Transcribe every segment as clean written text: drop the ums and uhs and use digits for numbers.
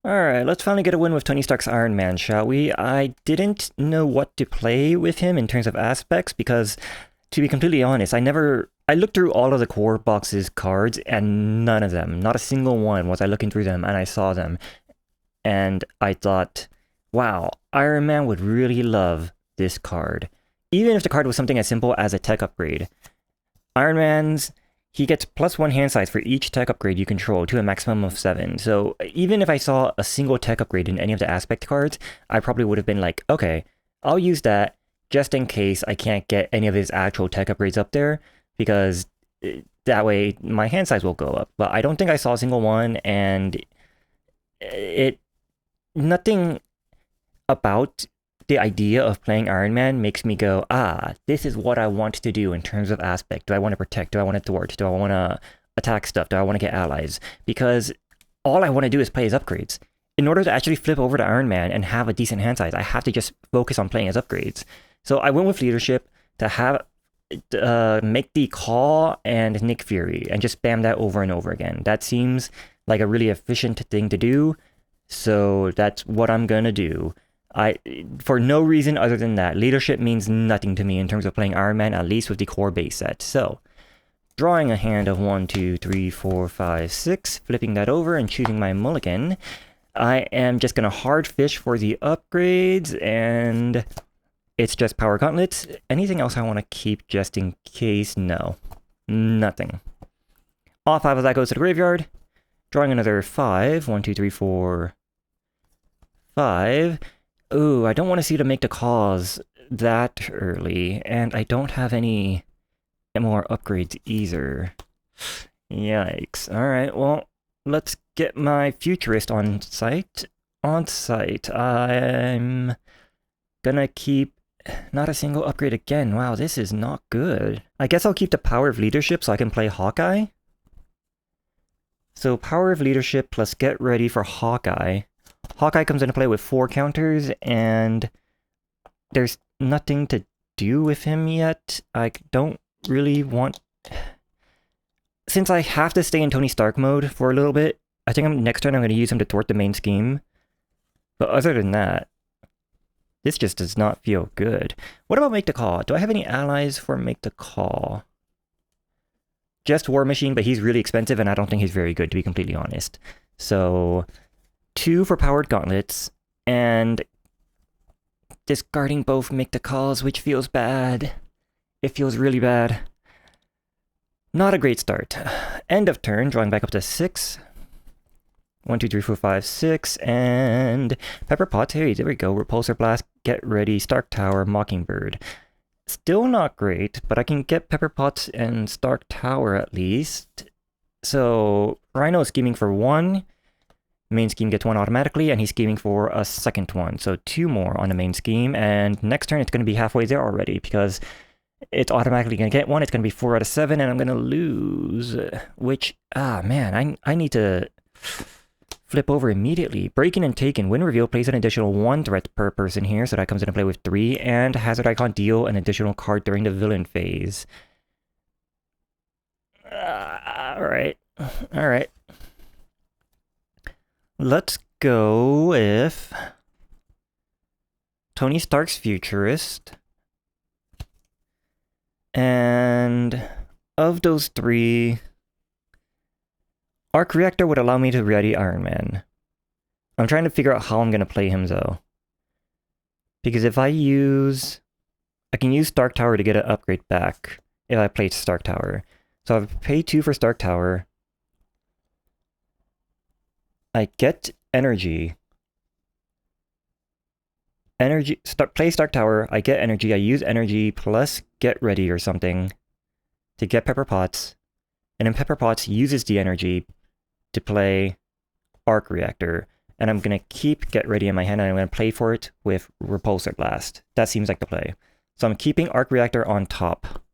Alright, let's finally get a win with Tony Stark's Iron Man, shall we? I didn't know what to play with him in terms of aspects because, to be completely honest, I looked through all of the core box's cards and none of them, not a single one was I looking through them and I saw them. And I thought, wow, Iron Man would really love this card. Even if the card was something as simple as a tech upgrade. Iron Man's he gets +1 hand size for each tech upgrade you control to a maximum of 7. So even if I saw a single tech upgrade in any of the aspect cards, I probably would have been like, okay, I'll use that just in case I can't get any of his actual tech upgrades up there, because that way my hand size will go up. But I don't think I saw a single one, and it nothing about the idea of playing Iron Man makes me go, this is what I want to do in terms of aspect. Do I want to protect? Do I want to thwart? Do I want to attack stuff? Do I want to get allies? Because all I want to do is play his upgrades. In order to actually flip over to Iron Man and have a decent hand size, I have to just focus on playing his upgrades. So I went with leadership to have make the call and Nick Fury and just spam that over and over again. That seems like a really efficient thing to do. So that's what I'm gonna do. For no reason other than that, leadership means nothing to me in terms of playing Iron Man, at least with the core base set. So, drawing a hand of 1, 2, 3, 4, 5, 6, flipping that over and choosing my mulligan, I am just gonna hard fish for the upgrades, and it's just power gauntlets. Anything else I want to keep just in case? No. Nothing. All 5 of that goes to the graveyard. Drawing another 5. 1, 2, 3, 4, 5. Ooh, I don't want to see to make the calls that early, and I don't have any more upgrades either. Yikes. Alright, well, let's get my futurist on site. On site, I'm gonna keep not a single upgrade again. Wow, this is not good. I guess I'll keep the power of leadership so I can play Hawkeye. So power of leadership plus get ready for Hawkeye. Hawkeye comes into play with 4 counters, and there's nothing to do with him yet. I don't really want... Since I have to stay in Tony Stark mode for a little bit, I think next turn I'm going to use him to thwart the main scheme. But other than that, this just does not feel good. What about Make the Call? Do I have any allies for Make the Call? Just War Machine, but he's really expensive, and I don't think he's very good, to be completely honest. So... 2 for powered gauntlets, and discarding both Make the Calls, which feels bad. It feels really bad. Not a great start. End of turn, drawing back up to 6. 1, 2, 3, 4, 5, 6, and Pepper Potts. Hey, there we go. Repulsor Blast, Get Ready, Stark Tower, Mockingbird. Still not great, but I can get Pepper Potts and Stark Tower at least. So, Rhino is scheming for 1. Main scheme gets 1 automatically, and he's scheming for a second one. So 2 more on the main scheme, and next turn it's going to be halfway there already, because it's automatically going to get 1. It's going to be 4 out of 7, and I'm going to lose. Which, man, I need to flip over immediately. Breaking and Taken. Win reveal plays an additional 1 threat per person here, so that comes into play with 3, and Hazard Icon deal an additional card during the villain phase. Alright. Alright. Let's go with Tony Stark's Futurist. And of those 3, Arc Reactor would allow me to ready Iron Man. I'm trying to figure out how I'm going to play him, though. Because if I can use Stark Tower to get an upgrade back if I play Stark Tower. So I pay 2 for Stark Tower. I get energy. Play Stark Tower, I get energy, I use energy plus get ready or something to get Pepper Potts, and then Pepper Potts uses the energy to play Arc Reactor, and I'm gonna keep get ready in my hand, and I'm gonna play for it with Repulsor Blast. That seems like the play. So I'm keeping Arc Reactor on top.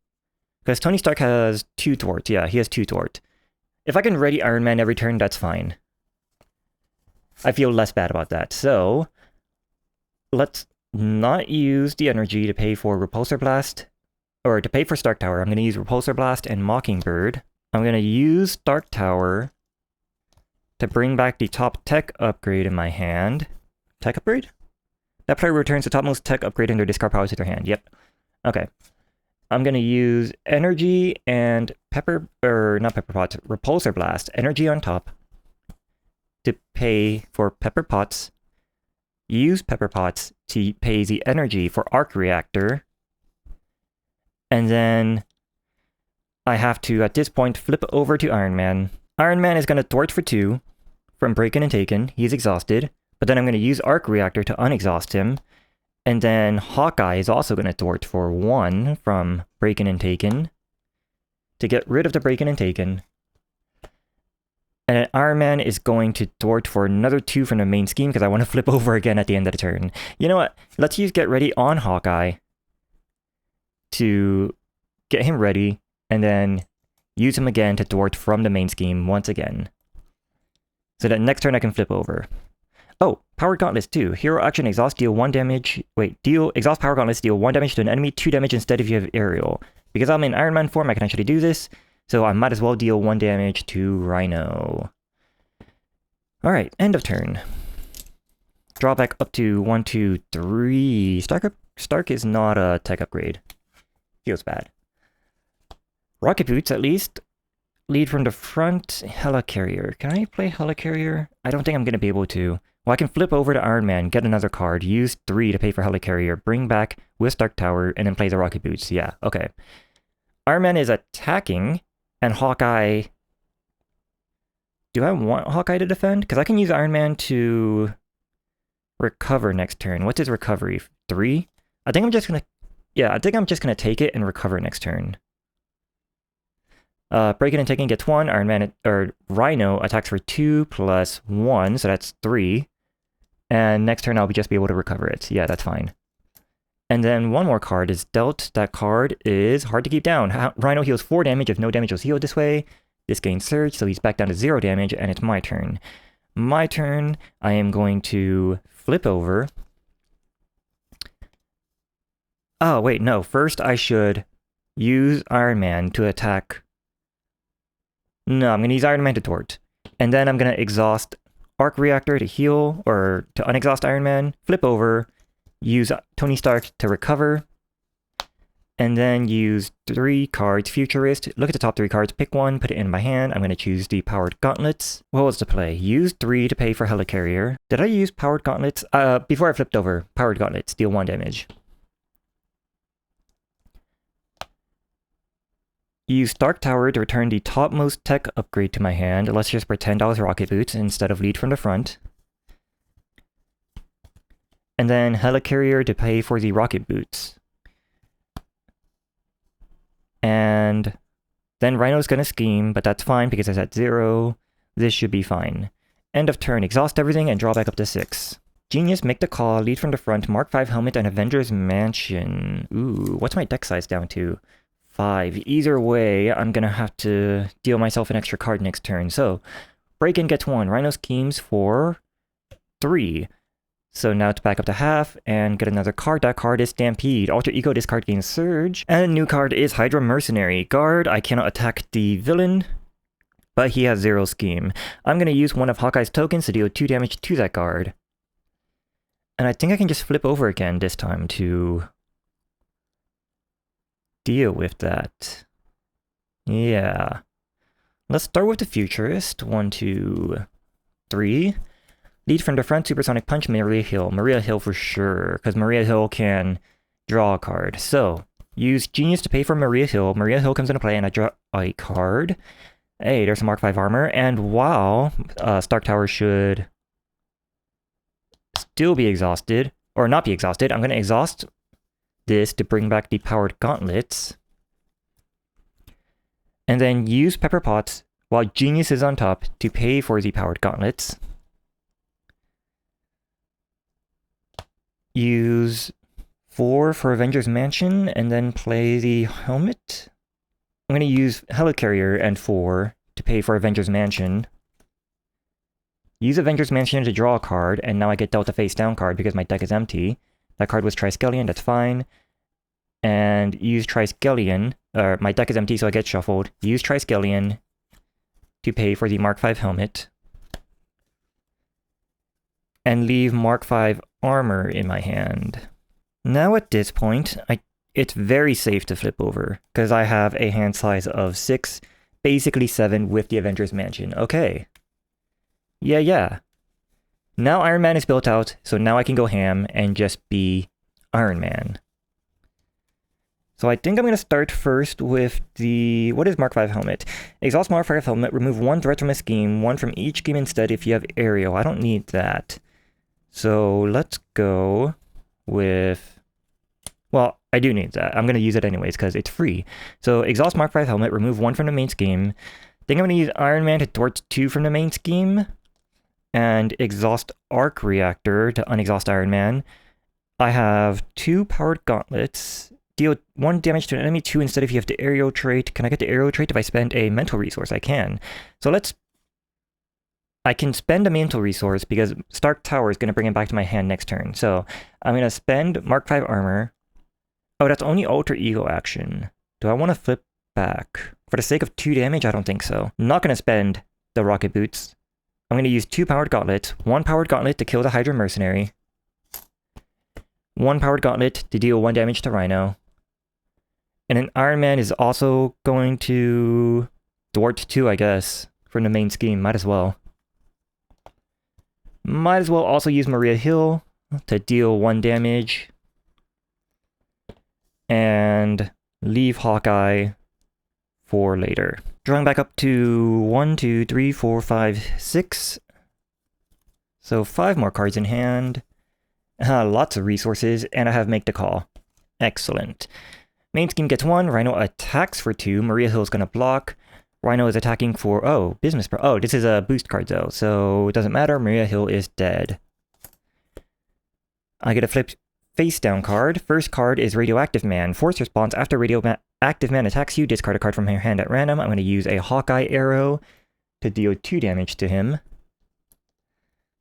Because Tony Stark has 2 thwart, yeah, he has 2 thwart. If I can ready Iron Man every turn, that's fine. I feel less bad about that. So, let's not use the energy to pay for Repulsor Blast, or to pay for Stark Tower. I'm going to use Repulsor Blast and Mockingbird. I'm going to use Stark Tower to bring back the top tech upgrade in my hand. Tech upgrade? That player returns the topmost tech upgrade in their discard pile to their hand. Yep. Okay. I'm going to use energy and repulsor blast. Energy on top to pay for pepper pots. Use pepper pots to pay the energy for arc reactor. And then I have to, at this point, flip over to Iron Man. Iron Man is going to thwart for 2 from Breaking and Taken. He's exhausted. But then I'm going to use arc reactor to unexhaust him. And then Hawkeye is also going to thwart for 1 from Breaking and Taken to get rid of the Breaking and Taken. And then Iron Man is going to thwart for another 2 from the main scheme because I want to flip over again at the end of the turn. You know what? Let's use Get Ready on Hawkeye to get him ready and then use him again to thwart from the main scheme once again. So that next turn I can flip over. Oh, Powered Gauntlets too. Hero action, exhaust, deal 1 damage. Exhaust Power Gauntlets, deal 1 damage to an enemy, 2 damage instead if you have aerial. Because I'm in Iron Man form, I can actually do this. So I might as well deal 1 damage to Rhino. Alright, end of turn. Draw back up to 1, 2, 3. Stark is not a tech upgrade. Feels bad. Rocket Boots, at least. Lead from the front. Helicarrier. Can I play Helicarrier? I don't think I'm going to be able to. Well, I can flip over to Iron Man, get another card, use 3 to pay for Helicarrier, bring back with Stark Tower, and then play the Rocket Boots. Yeah, okay. Iron Man is attacking, and Hawkeye... Do I want Hawkeye to defend? Because I can use Iron Man to recover next turn. What's his recovery? 3? I think I'm just going to... Yeah, I think I'm just going to take it and recover next turn. Breaking and Taking gets 1. Iron Man or Rhino attacks for 2 plus 1, so that's 3. And next turn I'll just be able to recover it. Yeah, that's fine. And then one more card is dealt. That card is hard to keep down. Rhino heals 4 damage if no damage was healed this way. This gains Surge, so he's back down to 0 damage, and it's my turn. My turn, I am going to flip over. Oh, wait, no. First I should use Iron Man to attack... No, I'm going to use Iron Man to thwart. And then I'm going to exhaust Arc Reactor to heal, or to unexhaust Iron Man, flip over, use Tony Stark to recover, and then use 3 cards, Futurist. Look at the top 3 cards, pick 1, put it in my hand. I'm going to choose the Powered Gauntlets. What was the play? Use 3 to pay for Helicarrier. Did I use Powered Gauntlets? Before I flipped over, Powered Gauntlets, deal 1 damage. Use Stark Tower to return the topmost tech upgrade to my hand. Let's just pretend I was Rocket Boots instead of lead from the front. And then Helicarrier to pay for the Rocket Boots. And then Rhino's gonna scheme, but that's fine because it's at 0. This should be fine. End of turn, exhaust everything and draw back up to 6. Genius, make the call, lead from the front, Mark 5 helmet, and Avengers Mansion. Ooh, what's my deck size down to? 5. Either way, I'm gonna have to deal myself an extra card next turn. So, Break-In gets 1. Rhino schemes for 3. So now it's back up to half, and get another card. That card is Stampede. Alter Ego, this card gains Surge. And a new card is Hydra Mercenary. Guard, I cannot attack the villain, but he has 0 scheme. I'm gonna use one of Hawkeye's tokens to deal 2 damage to that guard. And I think I can just flip over again this time to deal with that. Yeah. Let's start with the Futurist. 1, 2, 3. Lead from the front, Supersonic Punch, Maria Hill. Maria Hill for sure, because Maria Hill can draw a card. So, use Genius to pay for Maria Hill. Maria Hill comes into play and I draw a card. Hey, there's some Mark 5 armor. And while Stark Tower should still be exhausted, or not be exhausted, I'm going to exhaust this to bring back the Powered Gauntlets. And then use Pepper Pots while Genius is on top to pay for the Powered Gauntlets. Use 4 for Avengers Mansion and then play the helmet. I'm going to use Helicarrier and 4 to pay for Avengers Mansion. Use Avengers Mansion to draw a card, and now I get dealt a face down card because my deck is empty. That card was Triskelion, that's fine. And use Triskelion, my deck is empty so I get shuffled. Use Triskelion to pay for the Mark 5 helmet. and leave Mark 5 armor in my hand. Now at this point, it's very safe to flip over, because I have a hand size of 6, basically 7 with the Avengers Mansion. Okay. Yeah. Now Iron Man is built out, so now I can go ham and just be Iron Man. So I think I'm going to start first with the... What is Mark 5 helmet? Exhaust Mark 5 helmet, remove 1 threat from a scheme, 1 from each scheme instead if you have aerial. I don't need that. So let's go with... Well, I do need that. I'm going to use it anyways because it's free. So exhaust Mark 5 helmet, remove 1 from the main scheme. I think I'm going to use Iron Man to thwart 2 from the main scheme. And exhaust arc reactor to unexhaust Iron Man. I have 2 powered gauntlets. Deal 1 damage to an enemy, 2 instead if you have the aerial trait. Can I get the aerial trait if I spend a mental resource? I can. So I can spend a mental resource because Stark Tower is going to bring it back to my hand next turn. So I'm going to spend Mark 5 armor. Oh, that's only alter ego action. Do I want to flip back? For the sake of 2 damage, I don't think so. I'm not going to spend the rocket boots. I'm going to use 2 powered gauntlets. 1 powered gauntlet to kill the Hydra mercenary. 1 powered gauntlet to deal 1 damage to Rhino. And then Iron Man is also going to thwart 2, I guess, from the main scheme. Might as well. Might as well also use Maria Hill to deal 1 damage. And leave Hawkeye for later. Drawing back up to 1, 2, 3, 4, 5, 6. So 5 more cards in hand. Lots of resources, and I have Make the Call. Excellent. Main scheme gets 1, Rhino attacks for 2, Maria Hill is going to block. Rhino is attacking for, business pro. Oh, this is a boost card though, so it doesn't matter, Maria Hill is dead. I get a flip face down card. First card is Radioactive Man. Force response after Radioactive Man attacks you, discard a card from your hand at random. I'm going to use a Hawkeye arrow to deal 2 damage to him.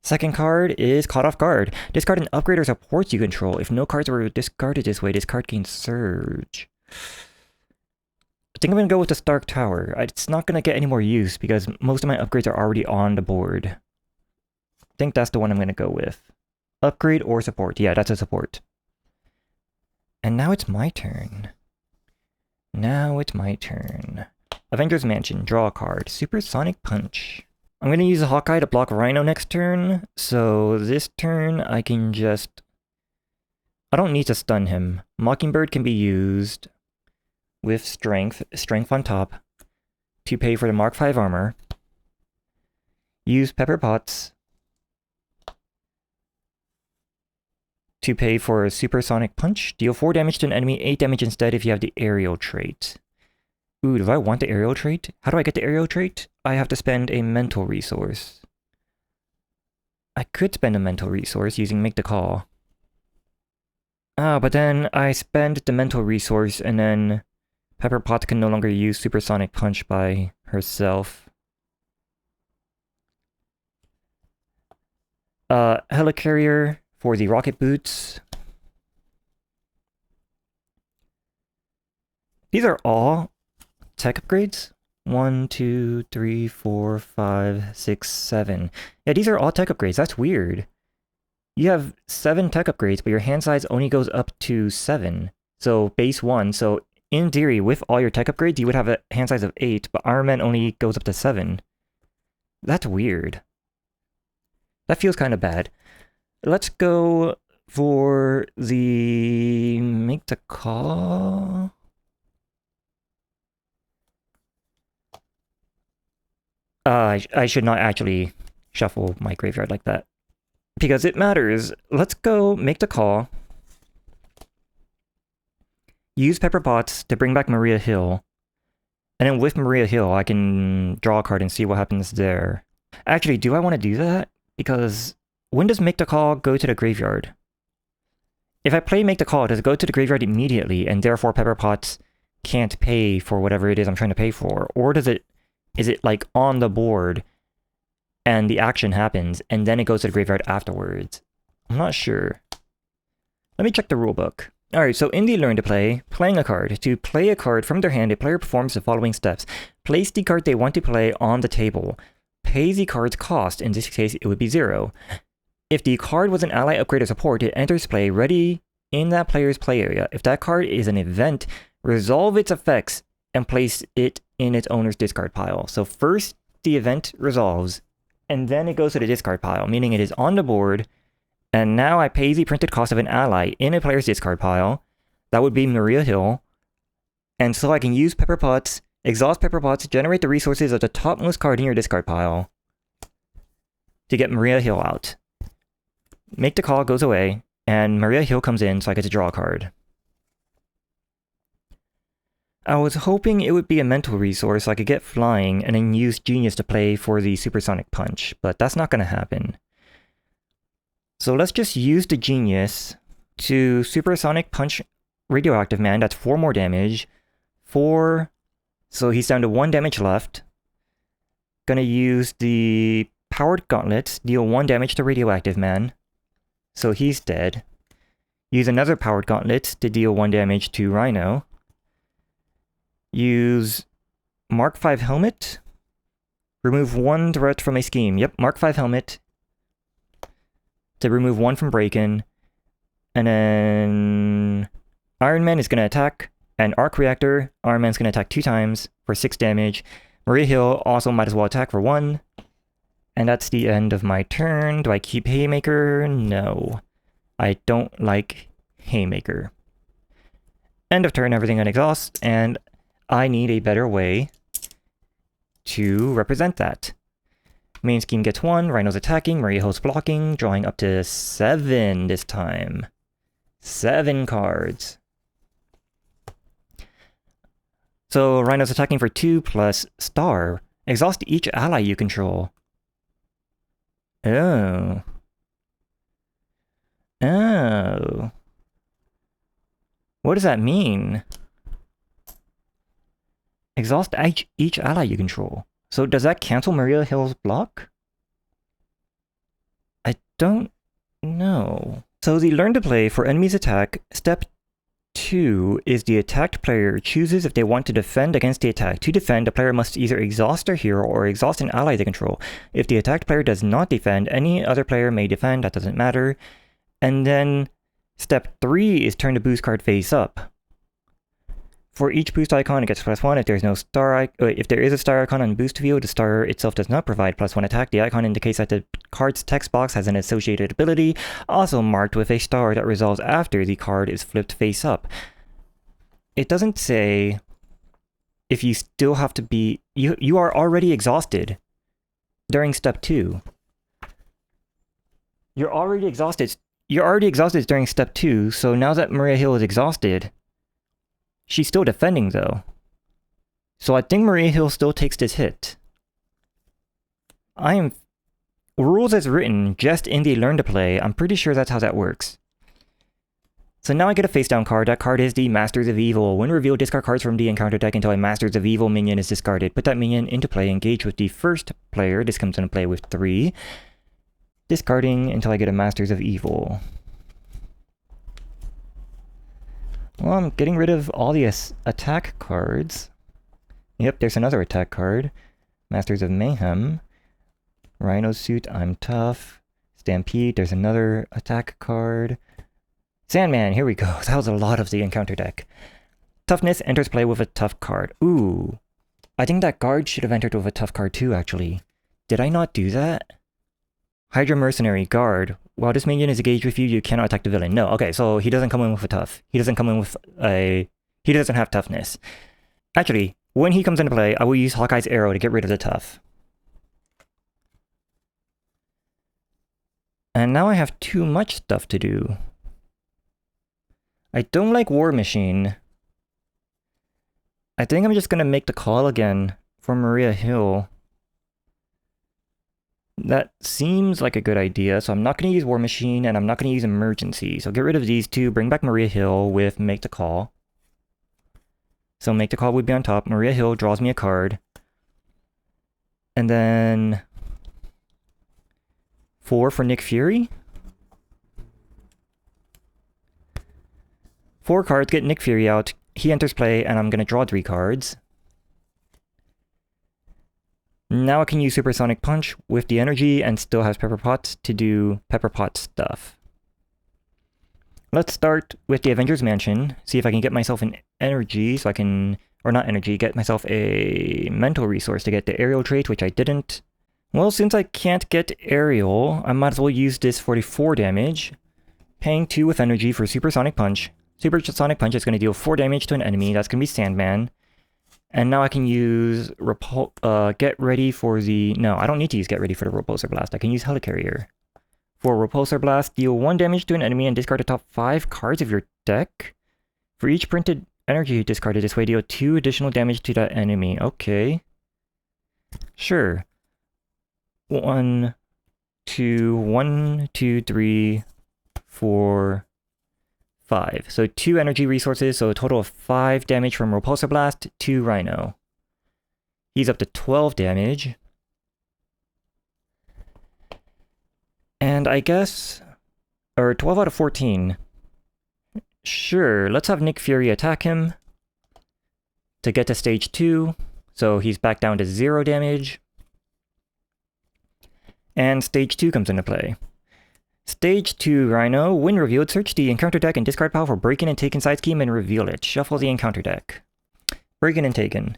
Second card is Caught Off Guard. Discard an upgrade or support you control. If no cards were discarded this way, this card gains Surge. I think I'm going to go with the Stark Tower. It's not going to get any more use because most of my upgrades are already on the board. I think that's the one I'm going to go with. Upgrade or support. Yeah, that's a support. And now it's my turn. Avengers Mansion. Draw a card. Supersonic Punch. I'm going to use a Hawkeye to block Rhino next turn. So this turn I can just... I don't need to stun him. Mockingbird can be used with Strength on top, to pay for the Mark 5 armor. Use Pepper Potts to pay for a Supersonic Punch. Deal 4 damage to an enemy, 8 damage instead if you have the aerial trait. Ooh, do I want the aerial trait? How do I get the aerial trait? I have to spend a mental resource. I could spend a mental resource using Make the Call. But then I spend the mental resource and then Pepper Potts can no longer use Supersonic Punch by herself. Helicarrier for the rocket boots. These are all tech upgrades. 1, 2, 3, 4, 5, 6, 7. Yeah, these are all tech upgrades. That's weird. You have 7 tech upgrades, but your hand size only goes up to 7. So base 1. So in theory, with all your tech upgrades, you would have a hand size of 8, but Iron Man only goes up to 7. That's weird. That feels kind of bad. Let's go for the Make the Call. I should not actually shuffle my graveyard like that, because it matters. Let's go Make the Call. Use Pepper Potts to bring back Maria Hill. And then with Maria Hill, I can draw a card and see what happens there. Actually, do I want to do that? Because when does Make the Call go to the graveyard? If I play Make the Call, does it go to the graveyard immediately, and therefore Pepper Potts can't pay for whatever it is I'm trying to pay for? Or is it like on the board, and the action happens, and then it goes to the graveyard afterwards? I'm not sure. Let me check the rulebook. Alright, so in the Learn to Play, playing a card. To play a card from their hand, a player performs the following steps. Place the card they want to play on the table. Pay the card's cost. In this case, it would be 0. If the card was an ally, upgrade, or support, it enters play ready in that player's play area. If that card is an event, resolve its effects and place it in its owner's discard pile. So first the event resolves, and then it goes to the discard pile, meaning it is on the board, and now I pay the printed cost of an ally in a player's discard pile. That would be Maria Hill. And so I can use Pepper Potts, exhaust Pepper Potts, generate the resources of the topmost card in your discard pile to get Maria Hill out. Make the call goes away, and Maria Hill comes in, so I get to draw a card. I was hoping it would be a mental resource so I could get flying and then use Genius to play for the Supersonic Punch, but that's not going to happen. So let's just use the Genius to Supersonic Punch Radioactive Man. That's 4 more damage. 4, so he's down to 1 damage left. Gonna use the Powered Gauntlets, deal 1 damage to Radioactive Man. So he's dead. Use another Powered Gauntlet to deal 1 damage to Rhino. Use Mark 5 Helmet. Remove 1 threat from a scheme. Yep, Mark 5 Helmet. To remove 1 from Break-In. And then Iron Man is going to attack. And Arc Reactor, Iron Man's going to attack 2 times for 6 damage. Maria Hill also might as well attack for 1. And that's the end of my turn. Do I keep Haymaker? No. I don't like Haymaker. End of turn, everything unexhausts, and I need a better way to represent that. Main scheme gets 1, Rhino's attacking, Maria Hill's blocking, drawing up to 7 this time. 7 cards. So Rhino's attacking for 2 plus Star. Exhaust each ally you control. Oh. Oh. What does that mean? Exhaust each ally you control. So does that cancel Maria Hill's block? I don't know. So the learn to play for enemies attack, step 2 is the attacked player chooses if they want to defend against the attack. To defend, the player must either exhaust their hero or exhaust an ally they control. If the attacked player does not defend, any other player may defend, that doesn't matter. And then step 3 is turn the boost card face up. For each boost icon, it gets +1. If there's no star, if there is a star icon on boost view, the star itself does not provide +1 attack. The icon indicates that the card's text box has an associated ability, also marked with a star that resolves after the card is flipped face up. It doesn't say if you still have to be... You are already exhausted during step 2. You're already exhausted. You're already exhausted during step 2, so now that Maria Hill is exhausted... She's still defending, though. So I think Maria Hill still takes this hit. Rules as written, just in the learn to play, I'm pretty sure that's how that works. So now I get a face down card. That card is the Masters of Evil. When revealed, discard cards from the encounter deck until a Masters of Evil minion is discarded. Put that minion into play, engage with the first player. This comes into play with 3. Discarding until I get a Masters of Evil. Well, I'm getting rid of all the attack cards. Yep, there's another attack card. Masters of Mayhem. Rhino Suit, I'm tough. Stampede, there's another attack card. Sandman, here we go. That was a lot of the encounter deck. Toughness enters play with a tough card. Ooh. I think that guard should have entered with a tough card too, actually. Did I not do that? Hydra Mercenary, guard. While this minion is engaged with you, you cannot attack the villain. No, okay, so he doesn't come in with a tough. He doesn't come in with a... He doesn't have toughness. Actually, when he comes into play, I will use Hawkeye's arrow to get rid of the tough. And now I have too much stuff to do. I don't like War Machine. I think I'm just gonna make the call again for Maria Hill. That seems like a good idea, so I'm not going to use War Machine, and I'm not going to use Emergency. So get rid of these two, bring back Maria Hill with Make the Call. So Make the Call would be on top. Maria Hill draws me a card. And then... 4 for Nick Fury. 4 cards, get Nick Fury out. He enters play, and I'm going to draw 3 cards. Now I can use Supersonic Punch with the energy and still has Pepper Potts to do Pepper Pot stuff. Let's start with the Avengers Mansion, see if I can get myself an energy so I can, or not energy, get myself a mental resource to get the aerial trait, which I didn't. Well, since I can't get aerial, I might as well use this for the 4 damage, paying 2 with energy for Supersonic Punch. Supersonic Punch is going to deal 4 damage to an enemy, that's going to be Sandman. And now I can use Get Ready for the... No, I don't need to use Get Ready for the Repulsor Blast. I can use Helicarrier. For Repulsor Blast, deal 1 damage to an enemy and discard the top 5 cards of your deck. For each printed energy discarded this way, deal 2 additional damage to that enemy. Okay. Sure. 1, 2, 3, 4, 5. So 2 energy resources, so a total of 5 damage from Repulsor Blast to Rhino. He's up to 12 damage. And I guess... Or 12 out of 14. Sure, let's have Nick Fury attack him to get to stage 2. So he's back down to 0 damage. And stage 2 comes into play. Stage 2, Rhino. When revealed, search the encounter deck and discard pile for Break-In and Taken side scheme and reveal it. Shuffle the encounter deck. Break-In and Taken.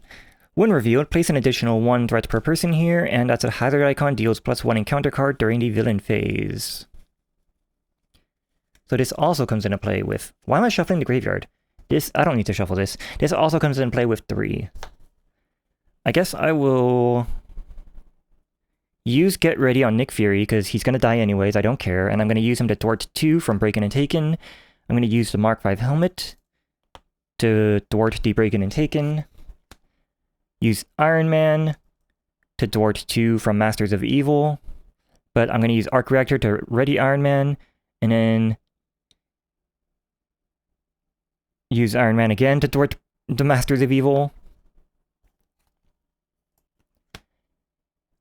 When revealed, place an additional 1 threat per person here, and as a hazard icon, deals +1 encounter card during the villain phase. So this also comes into play with... Why am I shuffling the graveyard? I don't need to shuffle this. This also comes into play with 3. I guess I will... use Get Ready on Nick Fury, because he's going to die anyways, I don't care, and I'm going to use him to thwart 2 from Break-In and Taken. I'm going to use the Mark 5 helmet to thwart the Break-In and Taken. Use Iron Man to thwart 2 from Masters of Evil, but I'm going to use Arc Reactor to ready Iron Man, and then use Iron Man again to thwart the Masters of Evil.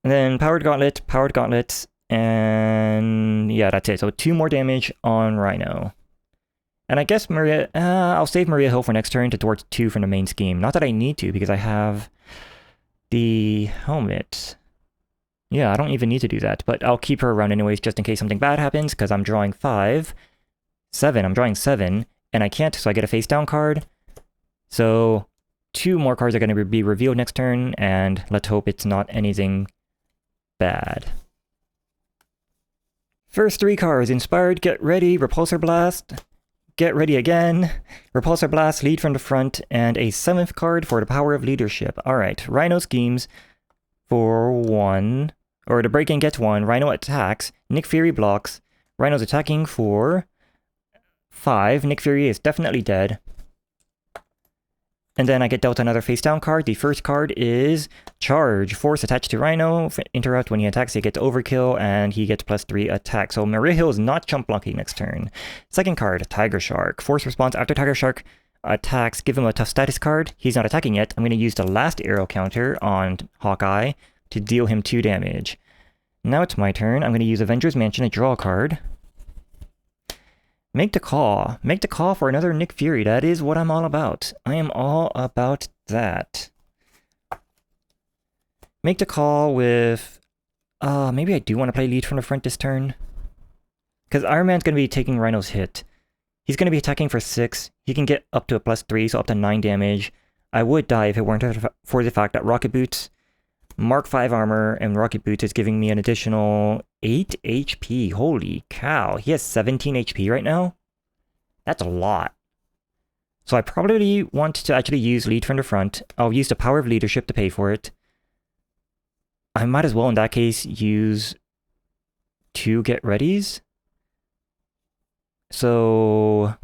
And then Powered Gauntlet, and yeah, that's it. So 2 more damage on Rhino. And I guess Maria, I'll save Maria Hill for next turn to thwart 2 from the main scheme. Not that I need to, because I have the helmet. Yeah, I don't even need to do that, but I'll keep her around anyways, just in case something bad happens, because I'm drawing 7, I'm drawing 7, and I can't, so I get a face down card. So 2 more cards are going to be revealed next turn, and let's hope it's not anything bad. First 3 cards, Inspired, Get Ready, Repulsor Blast, Get Ready again, Repulsor Blast, Lead from the Front, and a 7th card for the Power of Leadership. Alright, Rhino schemes for 1, or the Break-In gets 1, Rhino attacks, Nick Fury blocks, Rhino's attacking for 5, Nick Fury is definitely dead. And then I get dealt another face down card. The first card is Charge. Force attached to Rhino. Interrupt when he attacks, he gets overkill, and he gets +3 attack. So Maria Hill is not jump blocking next turn. Second card, Tiger Shark. Force response after Tiger Shark attacks. Give him a tough status card. He's not attacking yet. I'm going to use the last arrow counter on Hawkeye to deal him 2 damage. Now it's my turn. I'm going to use Avengers Mansion to draw a card. Make the call. Make the call for another Nick Fury. That is what I'm all about. I am all about that. Make the call with... maybe I do want to play Lead from the Front this turn. Because Iron Man's going to be taking Rhino's hit. He's going to be attacking for 6. He can get up to a +3, so up to 9 damage. I would die if it weren't for the fact that Rocket Boots, Mark 5 armor, and Rocket Boots is giving me an additional 8 HP. Holy cow. He has 17 HP right now? That's a lot. So I probably want to actually use Lead from the Front. I'll use the Power of Leadership to pay for it. I might as well, in that case, use 2 Get Readies. So...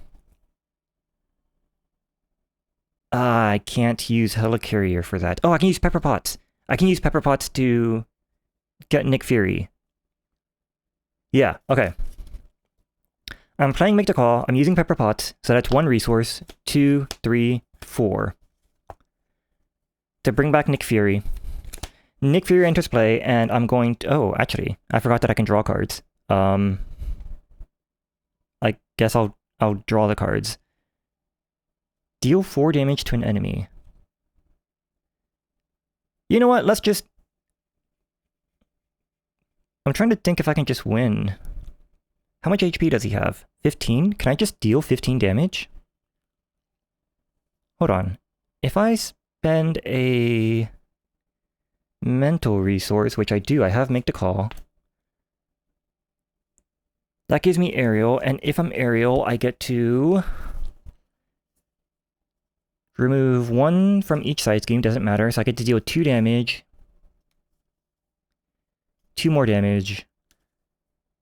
I can't use Helicarrier for that. Oh, I can use Pepper Potts. I can use Pepper Potts to get Nick Fury. Yeah, okay. I'm playing Make the Call. I'm using Pepper Potts, so that's 1 resource. 2, 3, 4. To bring back Nick Fury. Nick Fury enters play, and I'm going to... Oh, actually, I forgot that I can draw cards. I guess I'll draw the cards. Deal 4 damage to an enemy. You know what? Let's just I'm trying to think if I can just win. How much HP does he have? 15? Can I just deal 15 damage? Hold on. If I spend a mental resource, which I do, I have make the call. That gives me aerial, and if I'm aerial, I get to remove 1 from each side scheme, doesn't matter, so I get to deal 2 damage. 2 more damage.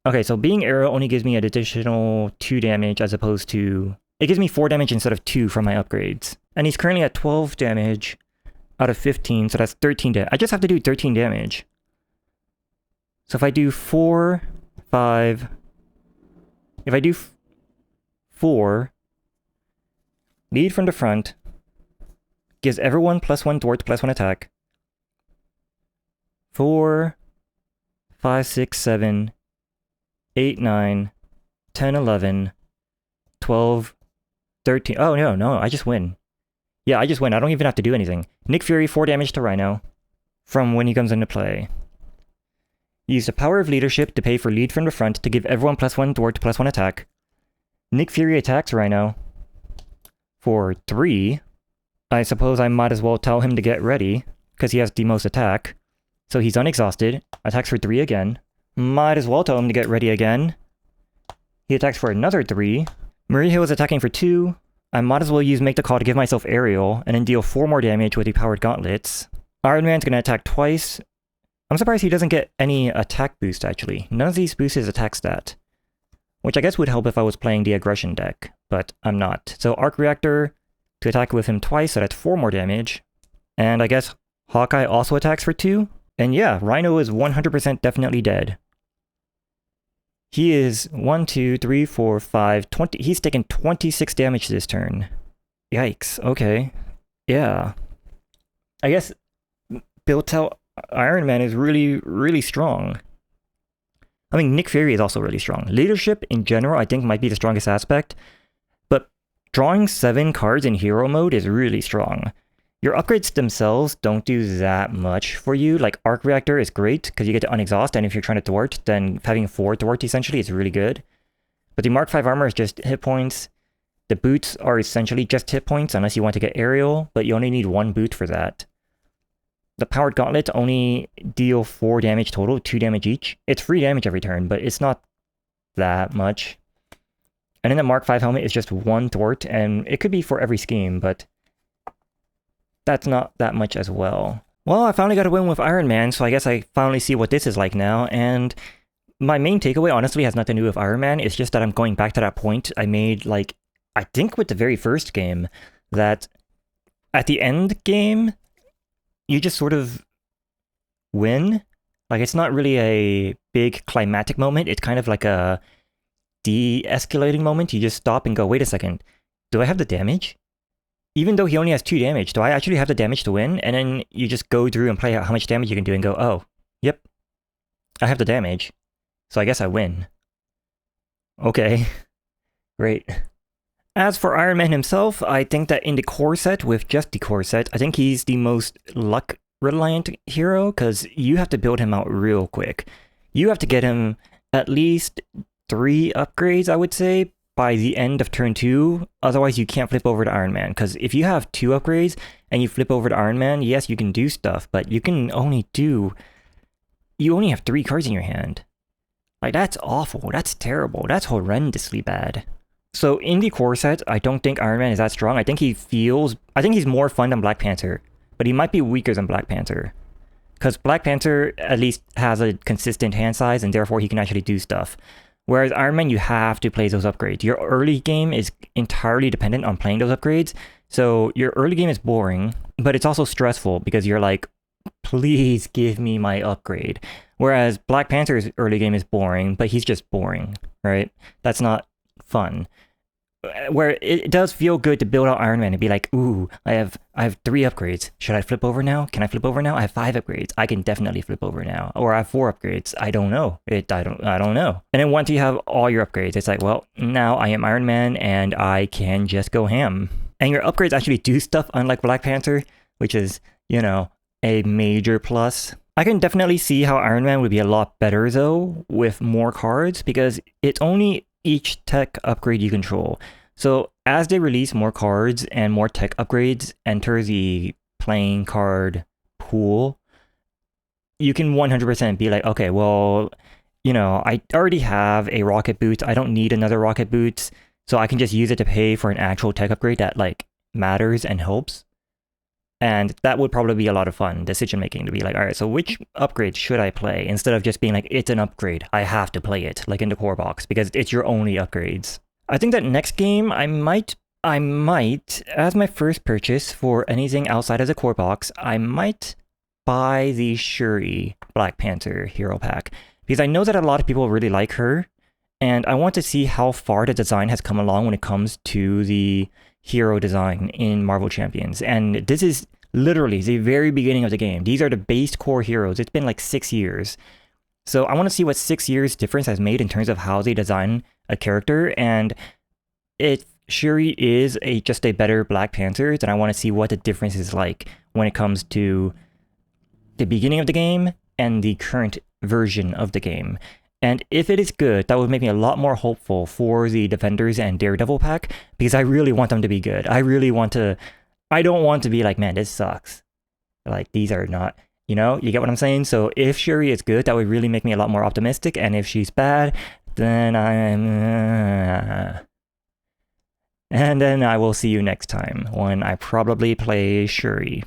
Okay, so being aerial only gives me an additional 2 damage as opposed to... It gives me 4 damage instead of 2 from my upgrades. And he's currently at 12 damage out of 15, so that's 13 damage. I just have to do 13 damage. So if I do 4, 5... If I do 4, lead from the front, gives everyone +1 thwart, +1 attack. 4, 5, 6, 7, 8, 9, 10, 11, 12, 13. Oh, no, I just win. Yeah, I just win. I don't even have to do anything. Nick Fury, 4 damage to Rhino from when he comes into play. Use the power of leadership to pay for lead from the front to give everyone +1 thwart, +1 attack. Nick Fury attacks Rhino for 3. I suppose I might as well tell him to get ready, because he has the most attack. So he's unexhausted, attacks for 3 again. Might as well tell him to get ready again. He attacks for another 3. Marijo is attacking for 2. I might as well use Make the Call to give myself aerial, and then deal 4 more damage with the powered gauntlets. Iron Man's gonna attack twice. I'm surprised he doesn't get any attack boost, actually. None of these boosts his attack stat. Which I guess would help if I was playing the aggression deck, but I'm not. So Arc Reactor to attack with him twice, so that's 4 more damage. And I guess Hawkeye also attacks for 2. And yeah, Rhino is 100% definitely dead. He is 1, 2, 3, 4, 5, 20. He's taken 26 damage this turn. Yikes, okay. Yeah. I guess built out Iron Man is really, really strong. I mean, Nick Fury is also really strong. Leadership in general, I think, might be the strongest aspect. But drawing 7 cards in hero mode is really strong. Your upgrades themselves don't do that much for you. Like, Arc Reactor is great, because you get to unexhaust, and if you're trying to thwart, then having 4 thwart essentially is really good. But the Mark 5 armor is just hit points. The boots are essentially just hit points, unless you want to get aerial, but you only need 1 boot for that. The powered gauntlet only deal 4 damage total, 2 damage each. It's free damage every turn, but it's not that much. And then the Mark 5 helmet is just 1 thwart, and it could be for every scheme, but that's not that much as well. Well, I finally got a win with Iron Man, so I guess I finally see what this is like now, and my main takeaway honestly has nothing to do with Iron Man. It's just that I'm going back to that point I made, like, I think with the very first game, that at the end game, you just sort of win. Like, it's not really a big climactic moment. It's kind of like a de-escalating moment. You just stop and go, wait a second, do I have the damage? Even though he only has 2 damage, do I actually have the damage to win? And then you just go through and play out how much damage you can do and go, oh, yep, I have the damage. So I guess I win. Okay, great. As for Iron Man himself, I think that in the core set, with just the core set, I think he's the most luck-reliant hero, because you have to build him out real quick. You have to get him at least 3 upgrades, I would say, by the end of turn 2, otherwise you can't flip over to Iron Man, because if you have 2 upgrades and you flip over to Iron Man, yes, you can do stuff, but you only have 3 cards in your hand. Like, that's awful, that's terrible, that's horrendously bad. So in the core set, I don't think Iron Man is that strong. I think he's more fun than Black Panther, but he might be weaker than Black Panther. Because Black Panther at least has a consistent hand size, and therefore he can actually do stuff. Whereas Iron Man, you have to play those upgrades. Your early game is entirely dependent on playing those upgrades. So your early game is boring, but it's also stressful because you're like, please give me my upgrade. Whereas Black Panther's early game is boring, but he's just boring, right? That's not fun. Where it does feel good to build out Iron Man and be like, ooh, I have 3 upgrades. Should I flip over now? Can I flip over now? I have 5 upgrades. I can definitely flip over now. Or I have 4 upgrades. I don't know. I don't know. And then once you have all your upgrades, it's like, well, now I am Iron Man and I can just go ham. And your upgrades actually do stuff, unlike Black Panther, which is, you know, a major plus. I can definitely see how Iron Man would be a lot better though with more cards because it's only each tech upgrade you control. So as they release more cards and more tech upgrades enter the playing card pool, you can 100% be like, okay, well, I already have a rocket boot. I don't need another rocket boot, so I can just use it to pay for an actual tech upgrade that like matters and helps. And that would probably be a lot of fun, decision making, to be like, all right, so which upgrade should I play? Instead of just being like, it's an upgrade, I have to play it, like in the core box, because it's your only upgrades. I think that next game, I might, as my first purchase for anything outside of the core box, I might buy the Shuri Black Panther hero pack. Because I know that a lot of people really like her, and I want to see how far the design has come along when it comes to the hero design in Marvel Champions. And this is literally the very beginning of the game. These are the base core heroes. It's been like 6 years. So I want to see what 6 years difference has made in terms of how they design a character. And if Shuri is just a better Black Panther, then I want to see what the difference is like when it comes to the beginning of the game and the current version of the game. And if it is good, that would make me a lot more hopeful for the Defenders and Daredevil pack, because I really want them to be good. I don't want to be like, man, this sucks. Like, these are not, you get what I'm saying? So if Shuri is good, that would really make me a lot more optimistic, and if she's bad, then And then I will see you next time, when I probably play Shuri.